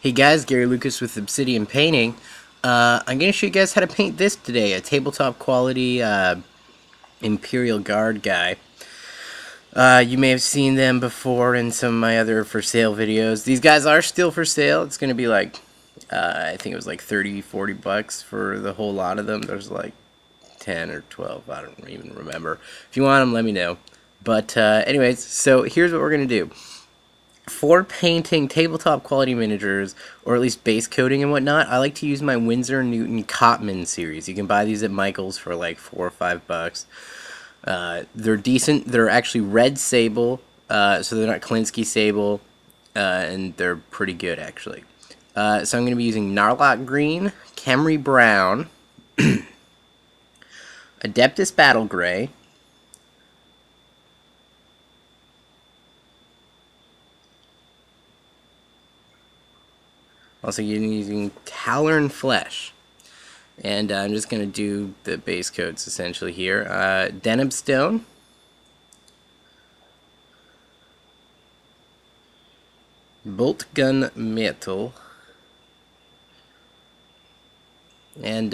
Hey guys, Gary Lucas with Obsidian Painting. I'm going to show you guys how to paint this today, a tabletop quality Imperial guard guy. You may have seen them before in some of my other for sale videos. These guys are still for sale. It's going to be like, I think it was like 30, 40 bucks for the whole lot of them. There's like 10 or 12, I don't even remember. If you want them, let me know. But anyways, so here's what we're going to do. For painting tabletop quality miniatures, or at least base coating and whatnot, I like to use my Winsor & Newton Cotman series. You can buy these at Michael's for like 4 or 5 bucks. They're decent. They're actually red sable, so they're not Klinsky sable, and they're pretty good actually. So I'm going to be using Narlock Green, Camry Brown, Adeptus Battle Gray, also using Talon Flesh. And I'm just going to do the base coats essentially here. Deneb Stone, Bolt Gun Metal, and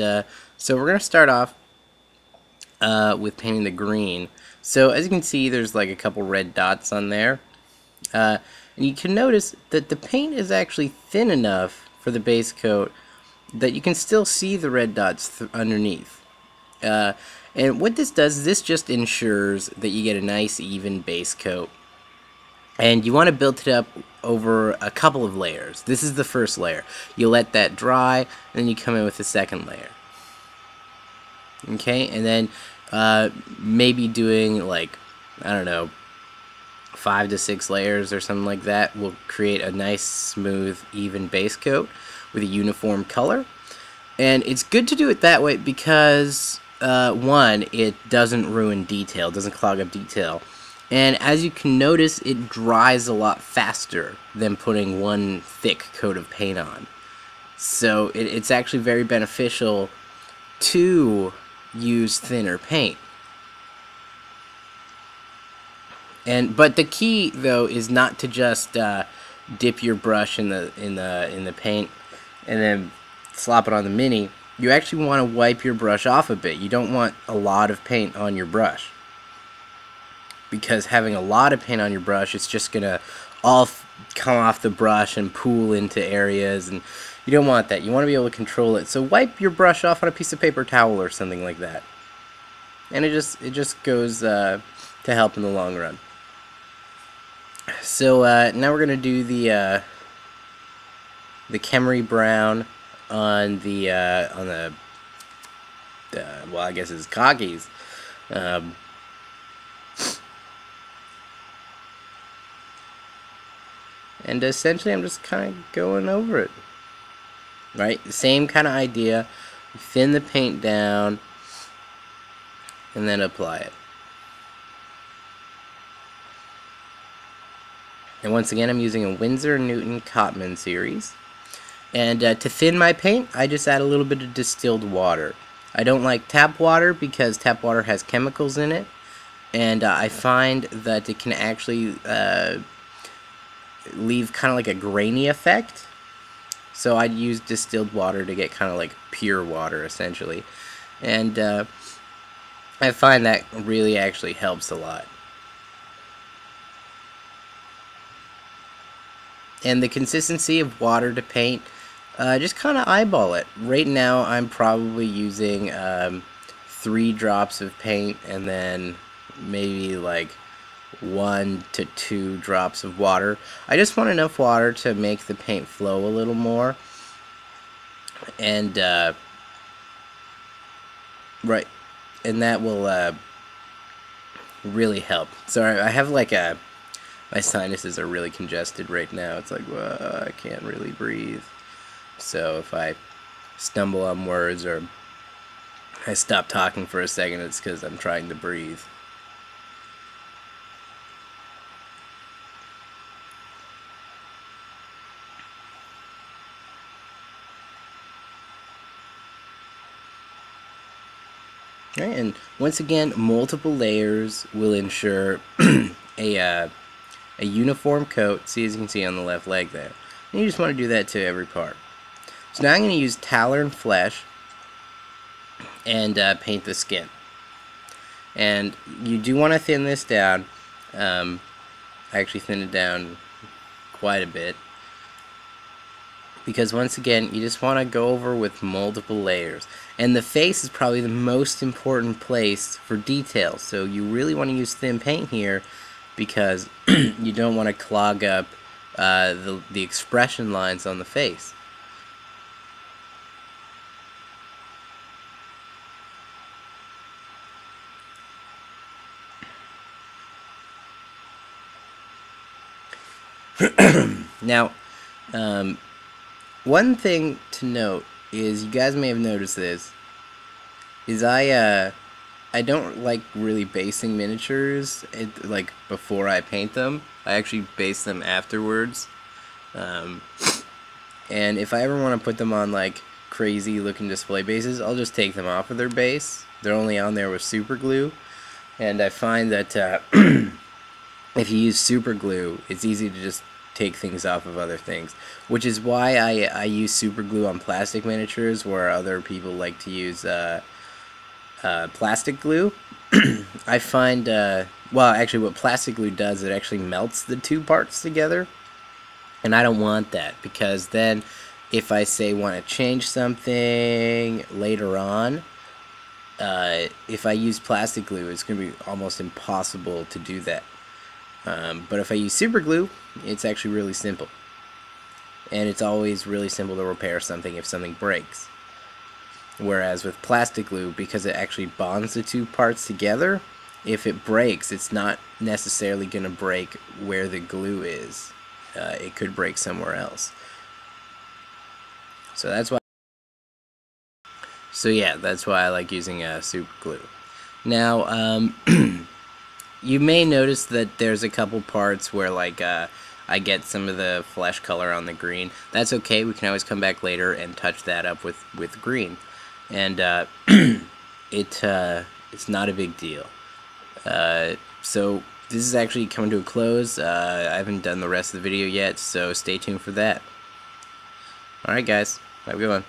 so we're going to start off with painting the green. So as you can see, there's like a couple red dots on there. And you can notice that the paint is actually thin enough for the base coat that you can still see the red dots underneath. And what this does is this just ensures that you get a nice even base coat. And you want to build it up over a couple of layers. This is the first layer. You let that dry, and then you come in with the second layer. Okay, and then maybe doing like, I don't know, 5 to 6 layers or something like that will create a nice smooth even base coat with a uniform color. And it's good to do it that way because one, it doesn't ruin detail, doesn't clog up detail, and as you can notice, it dries a lot faster than putting one thick coat of paint on. So it's actually very beneficial to use thinner paint. But the key though is not to just dip your brush in the paint and then slop it on the mini. You actually want to wipe your brush off a bit. You don't want a lot of paint on your brush, because having a lot of paint on your brush, it's just gonna all come off the brush and pool into areas, and you don't want that. You want to be able to control it. So wipe your brush off on a piece of paper towel or something like that, and it just goes to help in the long run. So now we're gonna do the Camry Brown on the well, I guess it's khakis. And essentially, I'm just kind of going over it. Right, the same kind of idea. You thin the paint down, and then apply it. And once again, I'm using a Winsor & Newton Cotman series. And to thin my paint, I just add a little bit of distilled water. I don't like tap water because tap water has chemicals in it, and I find that it can actually leave kind of like a grainy effect. So I'd use distilled water to get kind of like pure water essentially. And I find that really actually helps a lot. And the consistency of water to paint, just kind of eyeball it. Right now I'm probably using 3 drops of paint and then maybe like 1 to 2 drops of water. I just want enough water to make the paint flow a little more. And right, and that will really help. Sorry, I have like my sinuses are really congested right now. It's like, well, I can't really breathe. So if I stumble on words or I stop talking for a second, it's because I'm trying to breathe. Right, and once again, multiple layers will ensure a uniform coat. See, as you can see on the left leg there, And you just want to do that to every part. So now I'm going to use Talon Flesh and paint the skin. And you do want to thin this down. I actually thinned it down quite a bit, because once again you just want to go over with multiple layers, and the face is probably the most important place for detail, so you really want to use thin paint here because you don't want to clog up the expression lines on the face. Now, one thing to note is, you guys may have noticed this, is I don't like really basing miniatures like before I paint them. I actually base them afterwards. And if I ever want to put them on like crazy looking display bases, I'll just take them off of their base. They're only on there with super glue, and I find that if you use super glue, it's easy to just take things off of other things, which is why I use super glue on plastic miniatures, where other people like to use plastic glue. I find, well, actually what plastic glue does, it actually melts the two parts together, and I don't want that, because then if I say want to change something later on, if I use plastic glue, it's going to be almost impossible to do that. But if I use super glue, it's actually really simple. And it's always really simple to repair something if something breaks. Whereas with plastic glue, because it actually bonds the two parts together, if it breaks, it's not necessarily going to break where the glue is. It could break somewhere else. So that's why. So yeah, that's why I like using super glue. Now, you may notice that there's a couple parts where like I get some of the flesh color on the green. That's okay, we can always come back later and touch that up with green. And it's not a big deal. So this is actually coming to a close. I haven't done the rest of the video yet, so stay tuned for that. Alright guys, have a good one.